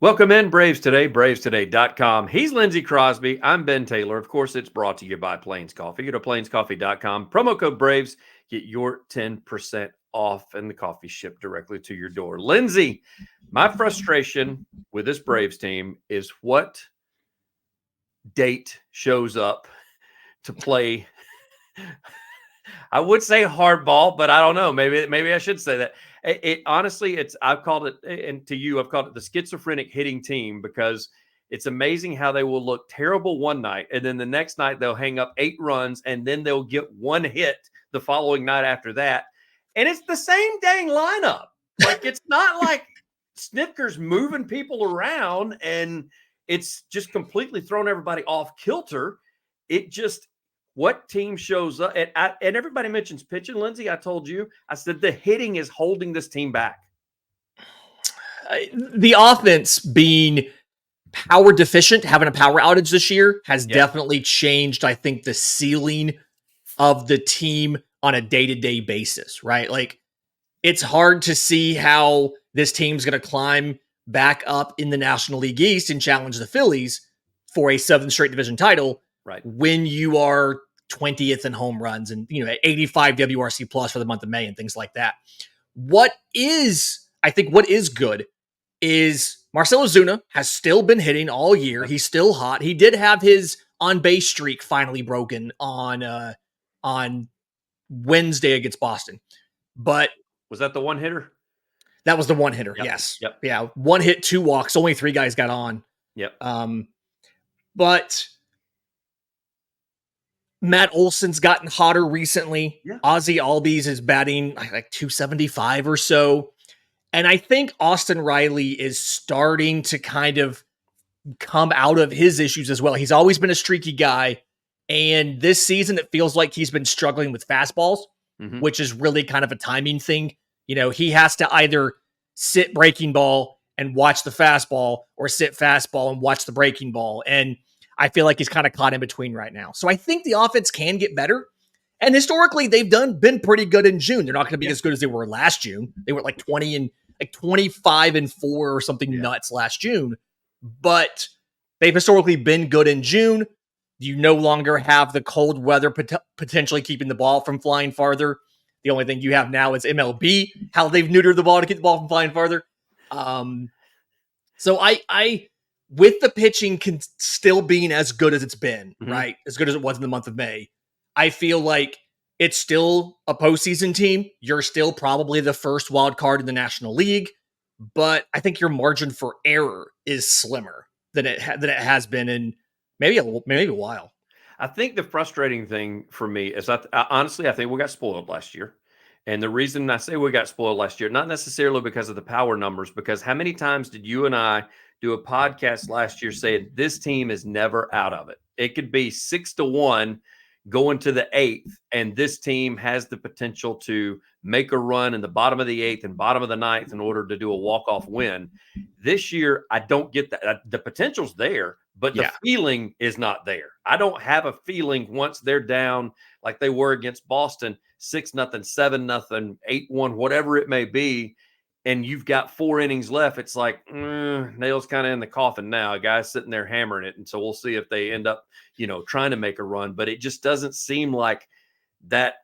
Welcome in, Braves Today, bravestoday.com. He's Lindsay Crosby. I'm Ben Taylor. Of course, it's brought to you by Plains Coffee. Go to plainscoffee.com. Promo code Braves. Get your 10% off and the coffee shipped directly to your door. Lindsay, my frustration with this Braves team is what date shows up to play. I would say hardball, but I don't know. Maybe I should say that. It honestly, I've called it, and to you, I've called it the schizophrenic hitting team because it's amazing how they will look terrible one night, and then the next night they'll hang up 8 runs, and then they'll get one hit the following night after that, and it's the same dang lineup. Like it's not like Snitker's moving people around, and it's just completely thrown everybody off kilter. It just what team shows up? And everybody mentions pitching, Lindsay. I told you, I said the hitting is holding this team back. The offense being power deficient, having a power outage this year has definitely changed, I think, the ceiling of the team on a day-to-day basis, right? Like, it's hard to see how this team's going to climb back up in the National League East and challenge the Phillies for a 7th straight division title, right? When you are 20th in home runs and 85 WRC plus for the month of May and things like that. What is good is Marcell Ozuna has still been hitting all year. He's still hot. He did have his on base streak finally broken on Wednesday against Boston, but was that the one hitter? That was the one hitter. Yep. Yes. Yep. Yeah. 1 hit, 2 walks. Only 3 guys got on. Yep. But Matt Olson's gotten hotter recently. Yeah. Ozzy Albies is batting like 275 or so. And I think Austin Riley is starting to kind of come out of his issues as well. He's always been a streaky guy. And this season, it feels like he's been struggling with fastballs, which is really kind of a timing thing. He has to either sit breaking ball and watch the fastball or sit fastball and watch the breaking ball. And I feel like he's kind of caught in between right now. So I think the offense can get better. And historically, they've been pretty good in June. They're not going to be as good as they were last June. They were like 25-4 or something nuts last June. But they've historically been good in June. You no longer have the cold weather potentially keeping the ball from flying farther. The only thing you have now is MLB, how they've neutered the ball to keep the ball from flying farther. So I with the pitching still being as good as it's been, right? As good as it was in the month of May, I feel like it's still a postseason team. You're still probably the first wild card in the National League, but I think your margin for error is slimmer than it has been in maybe a while. I think the frustrating thing for me is honestly, I think we got spoiled last year. And the reason I say we got spoiled last year, not necessarily because of the power numbers, because how many times did you and I do a podcast last year saying this team is never out of it? It could be 6-1 going to the 8th, and this team has the potential to make a run in the bottom of the 8th and bottom of the 9th in order to do a walk-off win. This year, I don't get that. The potential's there, but the feeling is not there. I don't have a feeling once they're down like they were against Boston, 6-0, 7-0, 8-1, whatever it may be, and you've got 4 innings left. It's like, nails kind of in the coffin now. A guy's sitting there hammering it, and so we'll see if they end up, trying to make a run. But it just doesn't seem like that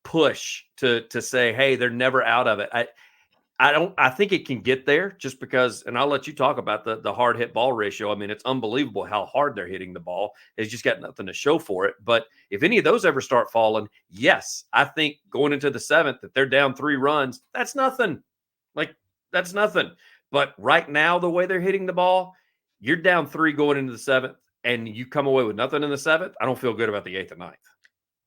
push to say, hey, they're never out of it. I think it can get there just because, and I'll let you talk about the hard hit ball ratio. I mean, it's unbelievable how hard they're hitting the ball. It's just got nothing to show for it. But if any of those ever start falling, yes, I think going into the 7th, that they're down 3 runs, that's nothing. That's nothing. But right now, the way they're hitting the ball, you're down 3 going into the 7th, and you come away with nothing in the 7th. I don't feel good about the 8th and 9th.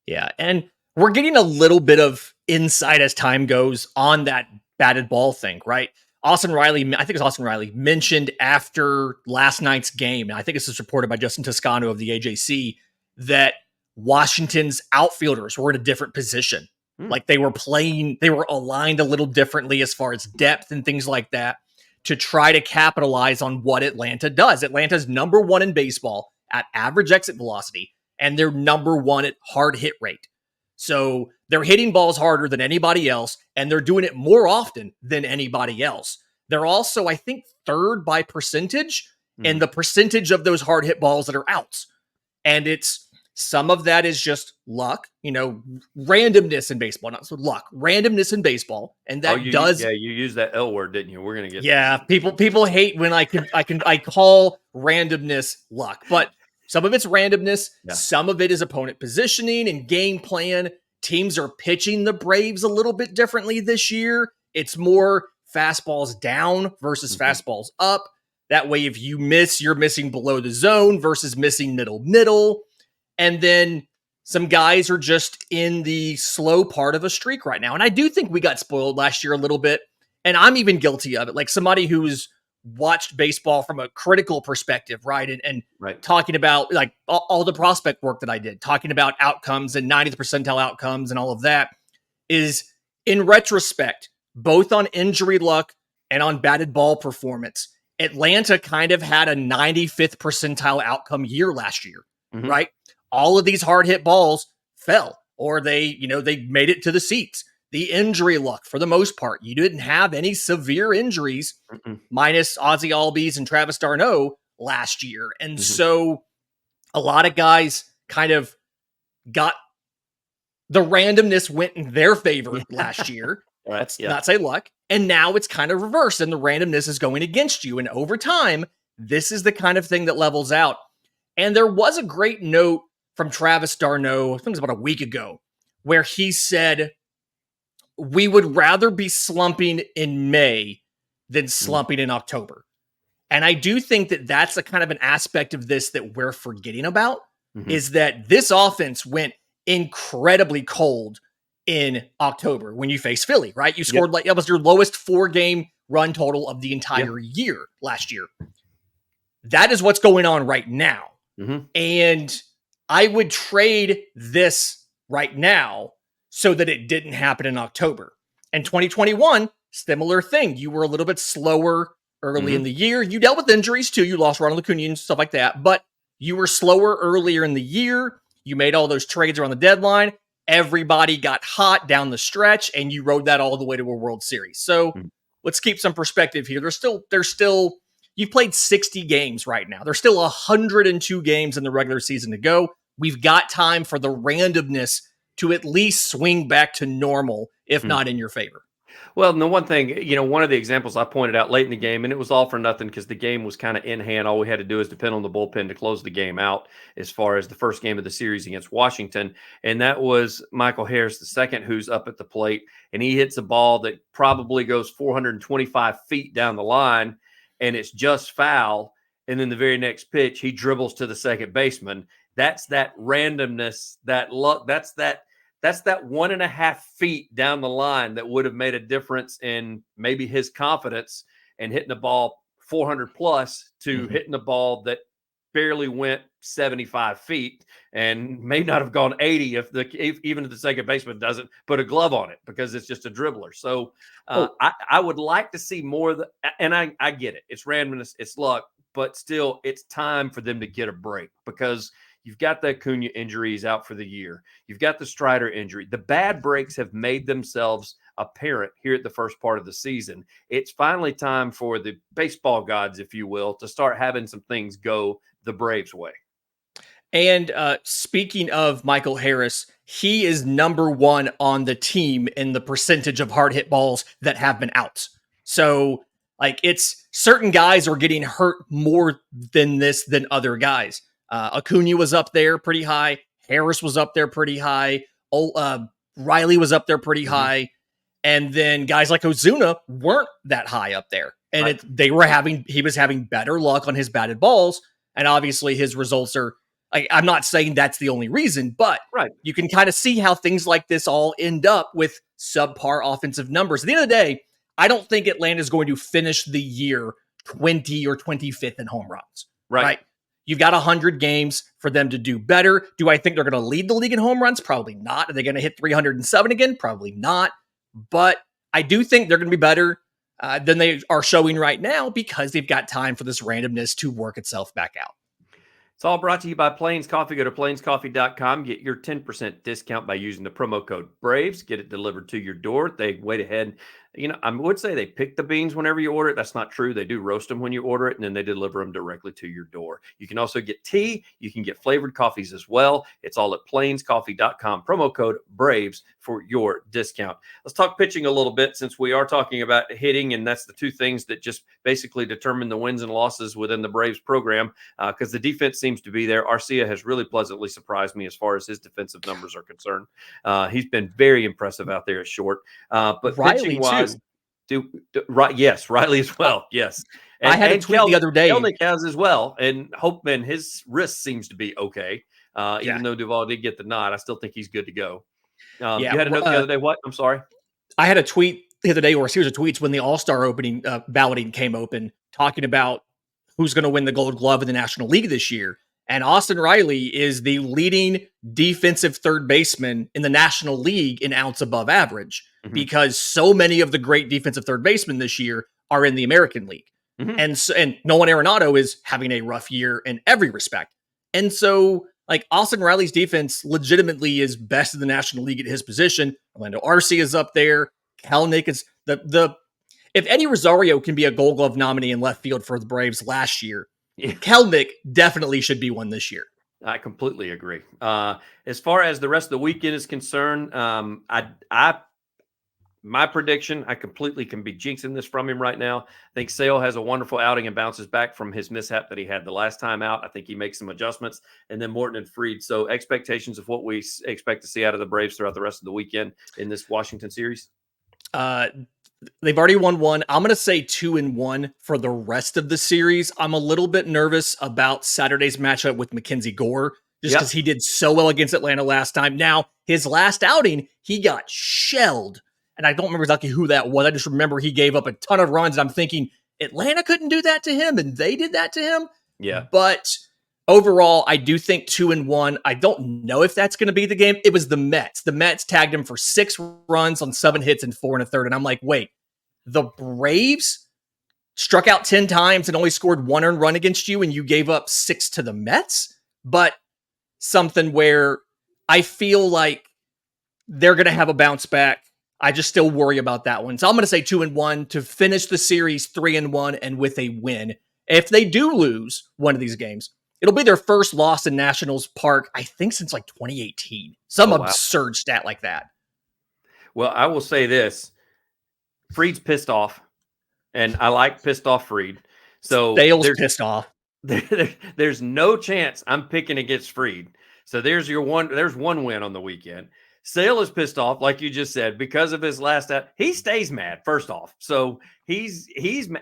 Yeah, and we're getting a little bit of insight as time goes on that batted ball thing, right? Austin Riley mentioned after last night's game, and I think this is reported by Justin Toscano of the AJC, that Washington's outfielders were in a different position. Like they were aligned a little differently as far as depth and things like that to try to capitalize on what Atlanta does. Atlanta's number 1 in baseball at average exit velocity, and they're number 1 at hard hit rate. So they're hitting balls harder than anybody else, and they're doing it more often than anybody else. They're also, I think, third by percentage in Mhm. the percentage of those hard hit balls that are outs. And it's some of that is just luck, randomness in baseball, not so luck, randomness in baseball. And Oh, that does, you used that L word, didn't you? We're gonna get yeah, people hate when I call randomness luck, but some of it's randomness, yeah. some of it is opponent positioning and game plan. Teams are pitching the Braves a little bit differently this year. It's more fastballs down versus Mhm. fastballs up. That way, if you miss, you're missing below the zone versus missing middle. And then some guys are just in the slow part of a streak right now. And I do think we got spoiled last year a little bit. And I'm even guilty of it. Like somebody who's watched baseball from a critical perspective, right? And Right. talking about like all the prospect work that I did, talking about outcomes and 90th percentile outcomes and all of that is in retrospect, both on injury luck and on batted ball performance. Atlanta kind of had a 95th percentile outcome year last year, Mhm. right? All of these hard hit balls fell or they made it to the seats. The injury luck, for the most part, you didn't have any severe injuries Mm-mm. minus Ozzy Albies and Travis d'Arnaud last year. And Mhm. so a lot of guys kind of got the randomness went in their favor Yeah. last year. Right. Let's Yeah. not say luck. And now it's kind of reversed and the randomness is going against you. And over time, this is the kind of thing that levels out. And there was a great note from Travis d'Arnaud, I think it was about a week ago, where he said, we would rather be slumping in May than Mhm. slumping in October. And I do think that that's a kind of an aspect of this that we're forgetting about Mhm. is that this offense went incredibly cold in October when you face Philly, right? You Yep. scored like that was your lowest 4-game run total of the Yeah. entire year last year. That is what's going on right now. Mhm. And I would trade this right now so that it didn't happen in October. And 2021, similar thing. You were a little bit slower early in Mhm. the year. You dealt with injuries too. You lost Ronald Acuna and stuff like that, but you were slower earlier in the year. You made all those trades around the deadline. Everybody got hot down the stretch, and you rode that all the way to a World Series. So Mhm. let's keep some perspective here. There's still you've played 60 games right now. There's still 102 games in the regular season to go. We've got time for the randomness to at least swing back to normal, if Mhm. not in your favor. Well, and the one thing, one of the examples I pointed out late in the game, and it was all for nothing because the game was kind of in hand. All we had to do is depend on the bullpen to close the game out as far as the first game of the series against Washington. And that was Michael Harris, the second, who's up at the plate. And he hits a ball that probably goes 425 feet down the line, and it's just foul. And then the very next pitch, he dribbles to the second baseman. That's that randomness, that luck. That's that 1.5 feet down the line that would have made a difference in maybe his confidence and hitting the ball 400 plus to Mhm. hitting the ball that barely went 75 feet and may not have gone 80 if even if the second baseman doesn't put a glove on it because it's just a dribbler. So Oh, I would like to see more of the, and I get it. It's randomness, it's luck, but still it's time for them to get a break because you've got the Acuna injuries out for the year. You've got the Strider injury. The bad breaks have made themselves apparent here at the first part of the season. It's finally time for the baseball gods, if you will, to start having some things go the Braves' way. and speaking of Michael Harris, he is number one on the team in the percentage of hard hit balls that have been out. So, like, it's certain guys are getting hurt more than other guys. Acuna was up there pretty high. Harris was up there pretty high. Riley was up there pretty Mm-hmm. high. And then guys like Ozuna weren't that high up there. And Right. he was having better luck on his batted balls. And obviously his results are, I'm not saying that's the only reason, but Right. you can kind of see how things like this all end up with subpar offensive numbers. At the end of the day, I don't think Atlanta is going to finish the year 20 or 25th in home runs, Right. right? You've got 100 games for them to do better. Do I think they're going to lead the league in home runs? Probably not. Are they going to hit 307 again? Probably not. But I do think they're going to be better than they are showing right now because they've got time for this randomness to work itself back out. It's all brought to you by Plains Coffee. Go to plainscoffee.com. Get your 10% discount by using the promo code BRAVES. Get it delivered to your door. They went ahead I would say they pick the beans whenever you order it. That's not true. They do roast them when you order it, and then they deliver them directly to your door. You can also get tea. You can get flavored coffees as well. It's all at plainscoffee.com. Promo code BRAVES for your discount. Let's talk pitching a little bit, since we are talking about hitting, and that's the two things that just basically determine the wins and losses within the Braves program, because the defense seems to be there. Arcia has really pleasantly surprised me as far as his defensive numbers are concerned. He's been very impressive out there at short. But Riley pitching wise, too. Right, yes, Riley as well, yes. I had a tweet the other day. Kelnick has as well, and Hopeman, his wrist seems to be okay. Even though Duvall did get the nod, I still think he's good to go. You had a note the other day. What? I'm sorry. I had a tweet the other day, or a series of tweets, when the All-Star opening balloting came open, talking about who's going to win the Gold Glove in the National League this year. And Austin Riley is the leading defensive third baseman in the National League in outs above average, because so many of the great defensive third basemen this year are in the American League. And Nolan Arenado is having a rough year in every respect. And so, like, Austin Riley's defense legitimately is best in the National League at his position. Orlando Arcia is up there. Kelnick is if Eddie Rosario can be a Gold Glove nominee in left field for the Braves last year, Kelnick definitely should be one this year. I completely agree. As far as the rest of the weekend is concerned, my prediction, I completely can be jinxing this from him right now. I think Sale has a wonderful outing and bounces back from his mishap that he had the last time out. I think he makes some adjustments, and then Morton and Fried. So expectations of what we expect to see out of the Braves throughout the rest of the weekend in this Washington series? They've already won one. I'm going to say 2-1 for the rest of the series. I'm a little bit nervous about Saturday's matchup with Mackenzie Gore, just because he did so well against Atlanta last time. Now, his last outing, he got shelled. And I don't remember exactly who that was. I just remember he gave up a ton of runs. And I'm thinking, Atlanta couldn't do that to him, and they did that to him. Yeah. But overall, I do think 2-1. I don't know if that's going to be the game. It was the Mets. The Mets tagged him for 6 runs on 7 hits and 4 1/3. And I'm like, wait, the Braves struck out 10 times and only scored 1 earned run against you, and you gave up 6 to the Mets? But something where I feel like they're going to have a bounce back. I just still worry about that one. So I'm going to say 2-1 to finish the series 3-1 and with a win. If they do lose one of these games, it'll be their first loss in Nationals Park, I think, since like 2018. Some absurd stat like that. Well, I will say this. Fried's pissed off, and I like pissed off Fried. So Sale's pissed off. There's no chance I'm picking against Fried. So there's one win on the weekend. Sale is pissed off, like you just said, because of his last out. He stays mad, first off. So he's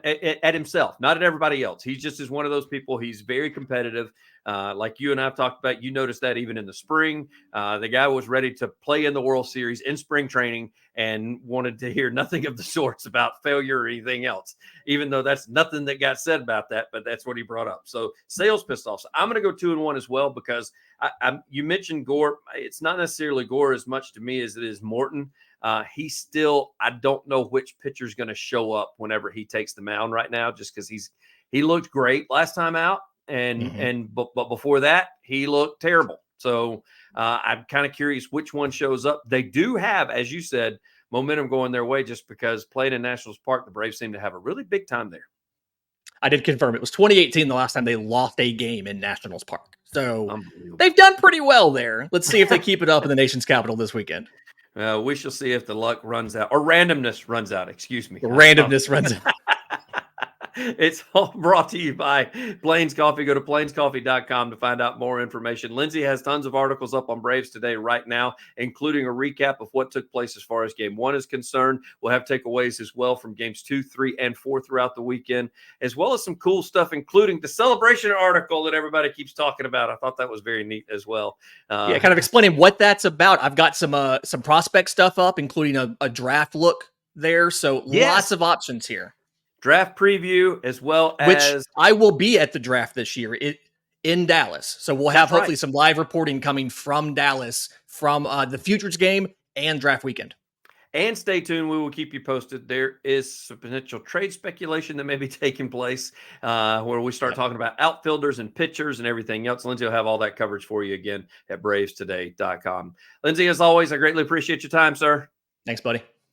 at himself, not at everybody else. He just is one of those people. He's very competitive. Like you and I have talked about, you noticed that even in the spring. The guy was ready to play in the World Series in spring training and wanted to hear nothing of the sorts about failure or anything else, even though that's nothing that got said about that, but that's what he brought up. So Sale's pissed off. So I'm going to go 2-1 as well, because you mentioned Gore. It's not necessarily Gore as much to me as it is Morton. He's still, I don't know which pitcher's going to show up whenever he takes the mound right now, just because he looked great last time out. But before that, he looked terrible. So I'm kind of curious which one shows up. They do have, as you said, momentum going their way, just because playing in Nationals Park, the Braves seem to have a really big time there. I did confirm it was 2018 the last time they lost a game in Nationals Park. So they've done pretty well there. Let's see if they keep it up in the nation's capital this weekend. We shall see if the luck runs out, or randomness runs out. Excuse me. Randomness runs out. It's all brought to you by Plains Coffee. Go to plainscoffee.com to find out more information. Lindsay has tons of articles up on Braves Today right now, including a recap of what took place as far as Game 1 is concerned. We'll have takeaways as well from Games 2, 3, and 4 throughout the weekend, as well as some cool stuff, including the celebration article that everybody keeps talking about. I thought that was very neat as well. Kind of explaining what that's about. I've got some prospect stuff up, including a draft look there. So lots of options here. Draft preview, as well as... Which I will be at the draft this year in Dallas. So we'll have hopefully some live reporting coming from Dallas from the Futures game and draft weekend. And stay tuned. We will keep you posted. There is some potential trade speculation that may be taking place where we start talking about outfielders and pitchers and everything else. Lindsay will have all that coverage for you again at bravestoday.com. Lindsay, as always, I greatly appreciate your time, sir. Thanks, buddy.